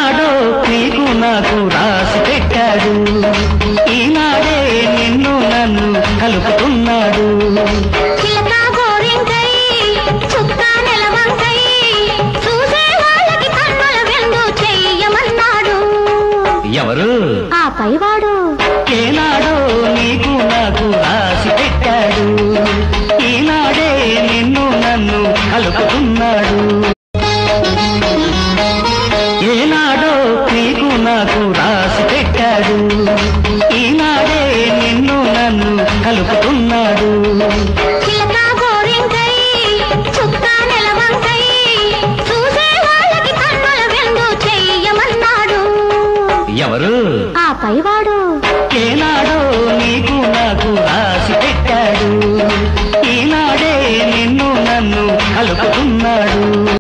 ఏనాడో నీకు నాకు రాసి పెట్టాడు, ఈనాడే నిన్ను నన్ను కలుపుతున్నాడు. ఎవరు ఆ పైవాడు?